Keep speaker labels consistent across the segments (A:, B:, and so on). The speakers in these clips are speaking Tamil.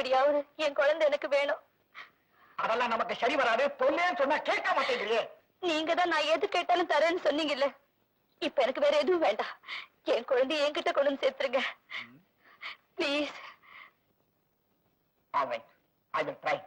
A: எப்படியாவது என் குழந்தை எனக்கு வேணும்.
B: அதெல்லாம் நமக்கு சரி வராது. தொல்லேன்னு சொன்னா கேட்க மாட்டேங்கிறீங்க.
A: நீங்க தான் நான் எது கேட்டாலும் தரேன்னு சொன்னீங்கல்ல. இப்ப எனக்கு வேற எதுவும் வேண்டாம். என் குழந்தைய என்கிட்ட கொண்டு வந்து சேர்த்துருங்க please.
B: All right, I will try.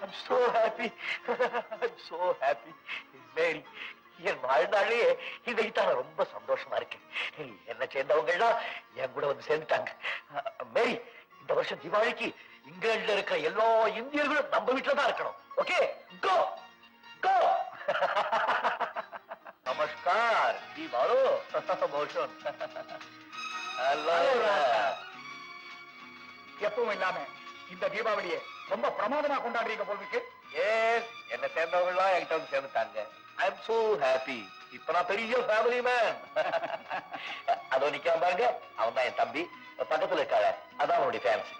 B: I'm so happy. I'm so happy. Mary, என் வாழ்நாளே இதைத்தான் ரொம்ப சந்தோஷமா இருக்கு. என்ன சேர்ந்தவங்க எல்லாம் என் கூட வந்து சேர்ந்துட்டாங்க. மேரி, இந்த வருஷம் தீபாவளிக்கு இங்கிலாந்துல இருக்கிற எல்லா இந்தியர்களும் நம்ம வீட்டுல தான் இருக்கணும். ஓகே, கோ கோ. நமஸ்கார் ஜி, பாலோ மோஷன். எப்பவும் இல்லாம இந்த தீபாவளியை ரொம்ப பிரமாதமா கொண்டாடுறீங்க போலுக்கு. என்ன சேர்ந்தவங்க எல்லாம் என்கிட்ட வந்து சேர்ந்துட்டாங்க. I am so happy. இப்ப நான் பெரிய ஃபேமிலி மேன். அதோ நிக்காம பாருங்க, அவன் தான் என் தம்பி. பக்கத்துல இருக்காங்க, அதான் அவனுடைய ஃபேன்ஸ்.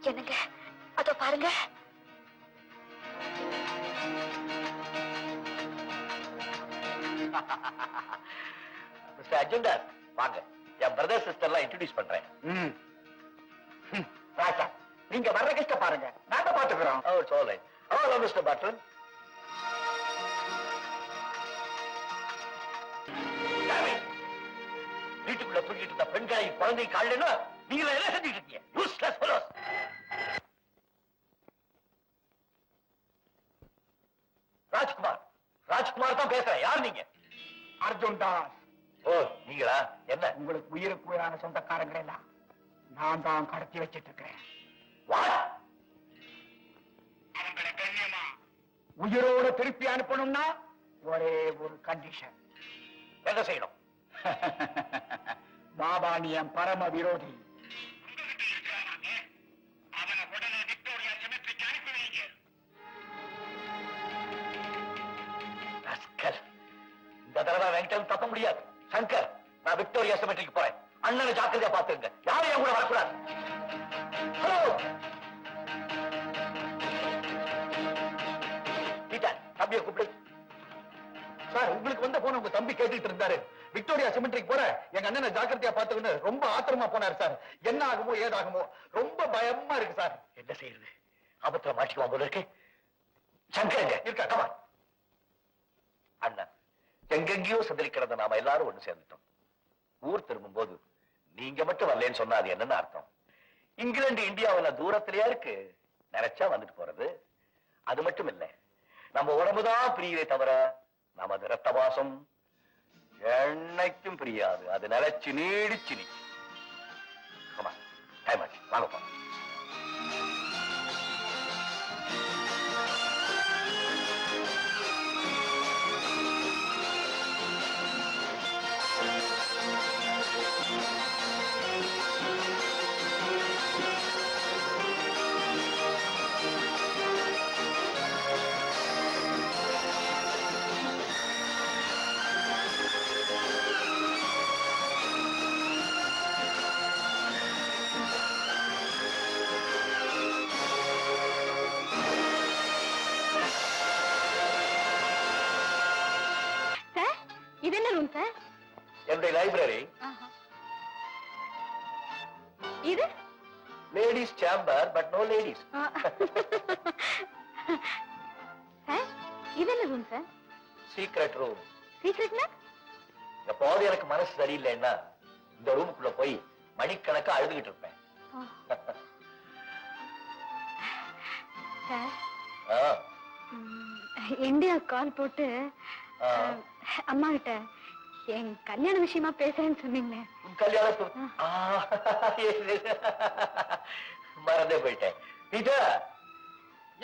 A: என்னங்க அதோ பாருங்க.
B: மிஸ்டர் அஜெண்டர், வாங்க. என் பிரதர் சிஸ்டர் எல்லாம் இன்ட்ரோடியூஸ் பண்றேன். ராஜா, நீங்க வர்ற கஷ்ட பாருங்க, நாங்க பாத்துக்கிறோம். ஓ, சொல்றேன். Hello mister button. வீட்டுக்குள்ள தூங்கிட்டு இருந்த பெண்களை குழந்தை காலையில நீங்க என்ன செஞ்சுட்டு இருக்கீங்க? Useless fellows. ராஜ்குமார், ராஜ்குமார் தான் பேசுறேன். யார் நீங்க? அர்ஜுன் தாஸ். ஓ, நீங்களா? என்ன உங்களுக்கு உயிருக்கு உயிரான சொந்தக்காரங்க எல்லாம் நான் தான் கடத்தி வச்சிட்டு இருக்கிறேன். அவங்களை கண்ணியமா உயிரோட திருப்பி அனுப்பணும்னா ஒரே ஒரு கண்டிஷன். என்ன செய்யணும்? பாபா, நீ என் பரம விரோதி. அவனை உடனே விக்டோரியா செமெட்ரிக்கு அனுப்பி வைங்க. இந்த தடவை வெங்கடம் தப்ப முடியாது. சங்கர், நான் விக்டோரியா செமெட்ரிக்கு போறேன். அண்ணனை ஜாக்கிரதையா பாத்துங்க. யாரும் என் கூட வரக்கூடாது. ஹலோ பீட்டர், தம்பியை கூப்பிடு. சார், உங்களுக்கு வந்த போன உங்க தம்பி கேட்டுட்டு இருந்தாரு. விக்டோரியா சிமெண்ட்ரிக்கு போற எங்க அண்ணனை ஜாக்கிரதையா பாத்துக்கன்னு ரொம்ப ஆத்திரமா போனார் சார். என்ன ஆகுமோ ஏதாகுமோ ரொம்ப பயமா இருக்கு சார். என்ன செய்யறது? ஆபத்துல மாட்டிக்குவாங்க போல இருக்கு. சங்கர் இருக்கா? கமா அண்ணா, எங்கெங்கயோ சந்திரிக்கிறத நாம எல்லாரும் ஒண்ணு சேர்ந்துட்டோம். ஊர் திரும்பும் போது நீங்க மட்டும் வரலன்னு சொன்னா அது என்னன்னு அர்த்தம்? இங்கிலாந்து இந்தியாவுல தூரத்திலேயா இருக்கு, நினைச்சா வந்துட்டு போறது. அது மட்டும் இல்ல, நம்ம உடம்புதான் பிரியவே தவிர நமது ரத்த வாசம் என்னைக்கும் பிரியாது. அது நிலைச்சு நீடிச்சு நிற்கும். டைம் ஆச்சு, வாங்கப்பா.
A: என்ன ரூம் சார்?
B: என்னுடைய லைப்ரரி.
A: இது
B: ladies chamber, but no ladies.
A: Sir, இது என்ன ரூம் சார்?
B: Secret room.
A: சீக்ரெட்னா?
B: எப்போது எனக்கு மனசு சரியில்லைன்னா இந்த ரூமுக்குள்ள போய் மணிக்கணக்கா அழுதுகிட்டு இருப்பேன்.
A: சார், இந்தியா கால் போட்டு அம்மா கிட்ட என் கல்யாண விஷயமா பேசுறேன்னு சொன்னீங்களே.
B: கல்யாணத்து மறந்தே போயிட்டேன்.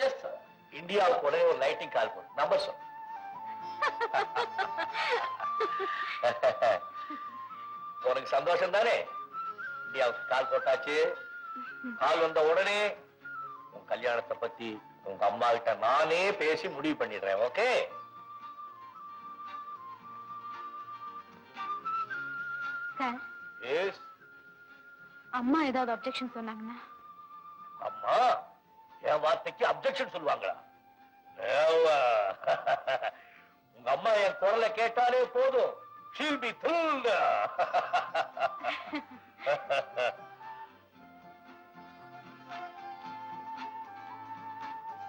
B: எஸ் சார், இந்தியாவுக்கு உடனே ஒரு லைட்டிங் கால் போடு. நம்பர் சொல். உனக்கு சந்தோஷம் தானே? இந்தியாவுக்கு கால் போட்டாச்சு. கால் வந்த உடனே உன் கல்யாணத்தை பத்தி உங்க அம்மா கிட்ட நானே பேசி முடிவு பண்ணிடுறேன். ஓகே?
A: Sir,
B: yes.
A: அம்மா ஏதாவது அப்செக்ஷன் சொன்னாங்கன்னா?
B: அம்மா என் வார்த்தைக்கு அப்செக்ஷன் சொல்லுவாங்களா? உங்க அம்மா என் குரலை கேட்டாலே போதும். She'll be thrilled.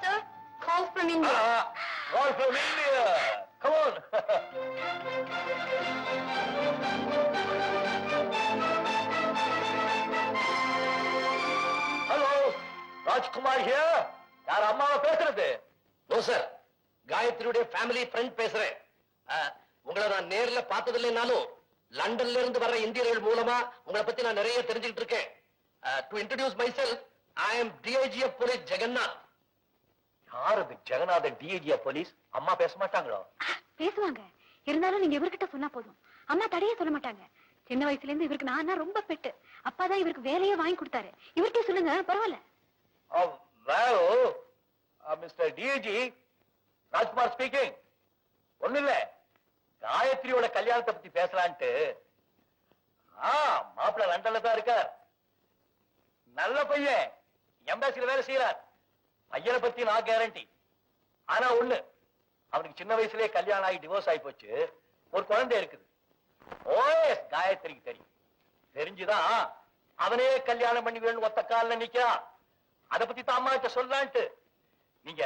A: Sir, call from India.
B: Call from India. Come on. Hello, Rajkumar here. யார் அம்மாவை பேசுறது? நோ சார், காயத்ரியுடைய ஃபேமிலி ஃப்ரெண்ட் பேசுறேன். உங்களை நான் நேர்ல பார்த்ததில்லைனாலும் லண்டன்ல இருந்து வர்ற இந்தியர்கள் மூலமா உங்களை பத்தி நான் நிறைய தெரிஞ்சுக்கிட்டு இருக்கேன். To introduce myself, I am DIG of police Jagannath. யார் அது ஜெகநாதன் டிஐஜி ஆஃப் போலீஸ்? அம்மா பேச மாட்டாங்களோ?
A: பேசுவாங்க. இருந்தாலும் நீங்க இவர்கிட்ட சொன்னா போதும். அம்மா தடையே சொல்ல மாட்டாங்க. சின்ன வயசுல இருந்து இவருக்கு நான் ரொம்ப பெட்டு. அப்பாதான் இவருக்கு வேலையே வாங்கி கொடுத்தாரு. இவர்கிட்ட சொல்லுங்க, பரவாயில்ல.
B: Mister DIG, Rajkumar speaking. ஒண்ணு இல்ல, காயத்ரியோட கல்யாணத்தை பத்தி பேசலான்ட்டு. மாப்பிள்ள லண்டன்ல தான் இருக்கார். நல்ல பையன், எம்பாசில வேலை செய்யறார். பையனை பத்தி நான் கேரண்டி. ஆனா ஒண்ணு, அவனுக்கு சின்ன வயசுலயே கல்யாணம் ஆகி டிவோர்ஸ் ஆகி போச்சு. ஒரு குழந்தை இருக்குது. ஓஎஸ் காயத்ரிக்கு தெரியும். தெரிஞ்சுதான் அவனே கல்யாணம் பண்ணி வேணும் ஒத்த காலில் நிக்கிறான். அதை பத்தி தான் அம்மா கிட்ட சொல்லலான்ட்டு. நீங்க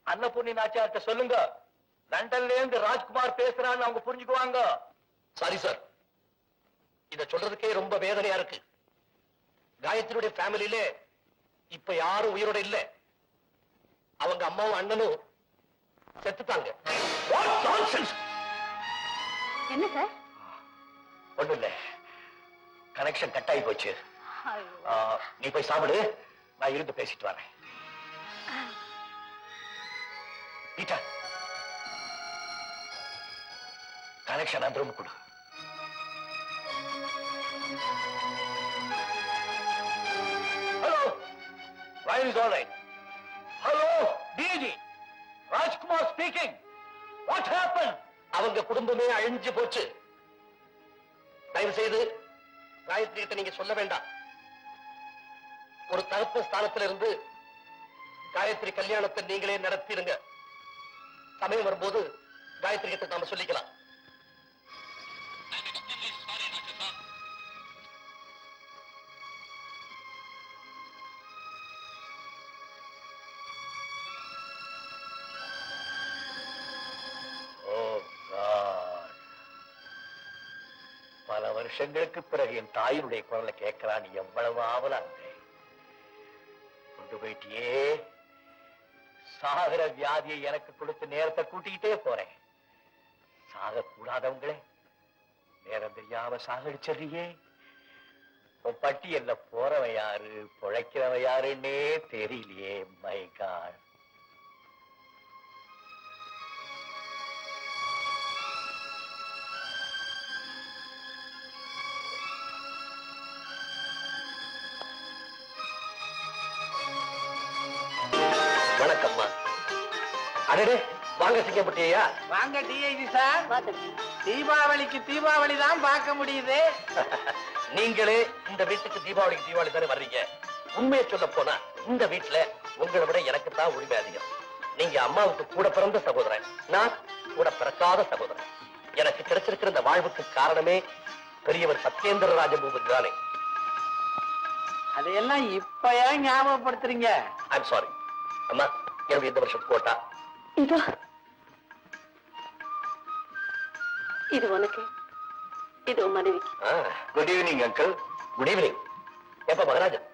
B: அன்னபூர்ணி நாச்சியார்கிட்ட சொல்லுங்க, லண்டன்ல இருந்து ராஜ்குமார் பேசுறான்னு அவங்க புரிஞ்சுக்குவாங்க. சாரி சார், இத சொல்றதுக்கே ரொம்ப வேதனையா இருக்கு. காயத்ரியுடைய ஃபேமிலியில இப்ப யாரும் உயிரோட இல்ல. அவங்க அம்மாவும் அண்ணனும் செத்துட்டாங்க.
A: என்ன சார்?
B: ஒண்ணும் இல்ல, கனெக்ஷன் கட் ஆகி போச்சு. நீ போய் சாப்பிடு, நான் இருந்து பேசிட்டு வரேன். பீட்டர், கனெக்ஷன் அந்த ரூம் கொடு. Hello, line is all right. Hello DG, Rajkumar speaking. What happen? அவங்க குடும்பமே அழிஞ்சு போச்சு. தயவு செய்து காயத்ரி கிட்ட நீங்க சொல்ல வேண்டாம். ஒரு தகப்ப ஸ்தானத்துல இருந்து காயத்ரி கல்யாணத்தை நீங்களே நடத்திடுங்க. சமயம் வரும்போது காயத்ரி கிட்ட நாம சொல்லிக்கலாம். பல வருஷங்களுக்கு பிறகு என் தாயினுடைய குரலை கேட்கலான்னு எவ்வளவு ஆவலா இருந்தேன். கொண்டு போயிட்டியே. சாகர வியாதியை எனக்கு கொடுத்து நேரத்தை கூட்டிக்கிட்டே போறேன். சாக கூடாதவங்களே நேரம் தெரியாம சாகடிச்சிடுறியே. உன் பட்டியல்ல போறவன் யாரு பொழைக்கிறவன் யாருன்னே தெரியலையே. My God. வணக்கம்மா. அடடே, வாங்க சிங்கப்பட்டியா.
C: வாங்க டிஐஜி சார். தீபாவளிக்கு தீபாவளி தான் பார்க்க முடியுது.
B: நீங்களே இந்த வீட்டுக்கு தீபாவளிக்கு தீபாவளி தானே வர்றீங்க. உண்மையை சொல்ல போனா இந்த வீட்டுல உங்களை விட எனக்கு தான் உரிமை அதிகம். நீங்க அம்மாவுக்கு கூட பிறந்த சகோதரன், நான் கூட பிறக்காத சகோதரன்.
D: எனக்கு கிடைச்சிருக்கிற இந்த வாழ்வுக்கு காரணமே பெரியவர் சத்யேந்திர ராஜபூபதி தானே.
C: அதையெல்லாம் இப்ப ஏன் ஞாபகப்படுத்துறீங்க?
D: I'm sorry. அம்மா, என்னுடைய இந்த வருஷத்து கோட்டா.
E: இதோ இது உனக்கு, இது உன் மனைவிக்கு.
D: Good evening uncle. Good evening. எப்ப மகராஜன்,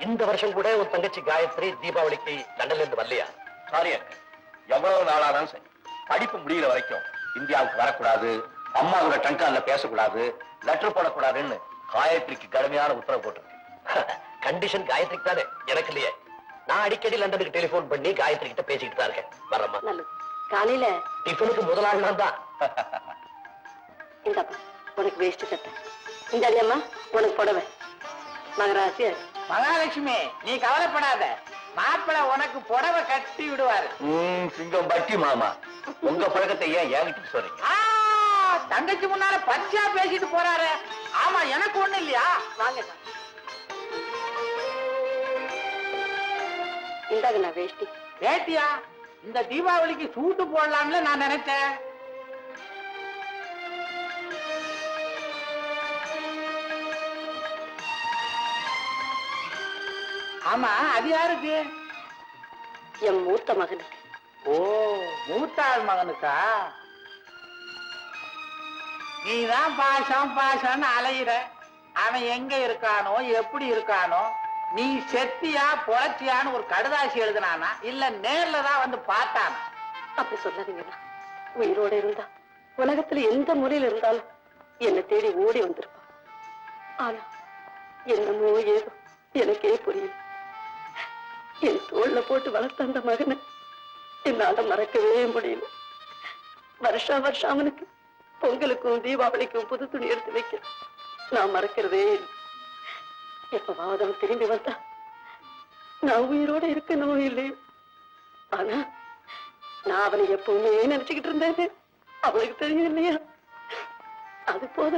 D: இந்த வருஷம் கூட உன் தங்கச்சி காயத்ரி தீபாவளிக்கு லண்டன்ல இருந்து வரலையா?
B: சாரி அங்கிள், எவ்வளவு நாளானாலும் சரி படிப்பு முடிகிற வரைக்கும் இந்தியாவுக்கு வரக்கூடாது, அம்மாவோட டங்கான்ல பேசக்கூடாது, லெட்டர் போடக்கூடாதுன்னு காயத்ரிக்கு கடுமையான உத்தரவு போட்டிருக்கு.
D: கண்டிஷன் காயத்ரிக்கு தானே, எனக்கு இல்லையே. நான் அடிக்கடி லண்டனுக்கு டெலிபோன் பண்ணி காயத்ரி கிட்ட பேசிக்கிட்டு தான் இருக்கேன். வரமா?
E: நல்லது. காலையில
D: டிஃபனுக்கு முதலாள் நான் தான்.
E: இந்தப்பா உனக்கு வேஷ்டி சட்டை, இந்த அம்மா உனக்கு புடவை. மகராசி
C: மகாலட்சுமி, நீ கவலைப்படாத, மாப்பிள்ளை உனக்கு புடவை கட்டி விடுவாரு.
B: சிங்கம் பட்டி மாமா, உங்க பழக்கத்தை ஏன் என்கிட்ட சொல்றீங்க?
C: தங்கச்சி முன்னால பச்சா பேசிட்டு போறாரு. ஆமா, எனக்கு ஒண்ணு இல்லையா?
E: வாங்க. இந்தாங்க நான் வேஷ்டி.
C: வேட்டியா? இந்த தீபாவளிக்கு சூட்டு போடலாம்னு நான் நினைச்சேன். ஆமா, அது யாருக்கு?
E: என் மூத்த மகனுக்கு.
C: ஓ, மூத்தாள் மகனுக்கா? நீதான் பாசம் பாசம்னு அலையிற. அவன் எங்க இருக்கானோ, எப்படி இருக்கானோ, நீ செத்தியா பொழைச்சியான்னு ஒரு கடுதாசி எழுதினானா, இல்ல நேர்ல தான் வந்து பார்த்தானா?
E: அப்படி சொல்லாதீங்களா. உயிரோட இருந்தா உலகத்துல எந்த முறையில இருந்தாலும் என்னை தேடி ஓடி வந்திருப்பான். ஆனா என்னமோ ஏதோ எனக்கே புரியல. என் தோல்ல போட்டு வளர்த்த அந்த மகனை என்னால மறக்கவே முடியல. வருஷா வருஷம் அவனுக்கு பொங்கலுக்கும் தீபாவளிக்கும் புது துணி எடுத்து வைக்க நான் மறக்கிறதே இல்லை. எப்பவாவது அவன் திரும்பி வந்தா நான் உயிரோட இருக்கணும் இல்லையோ, ஆனா நான் அவனை எப்பவுமே நினைச்சுக்கிட்டு இருந்தேன். அவளுக்கு தெரியும் இல்லையா? அது போதும்.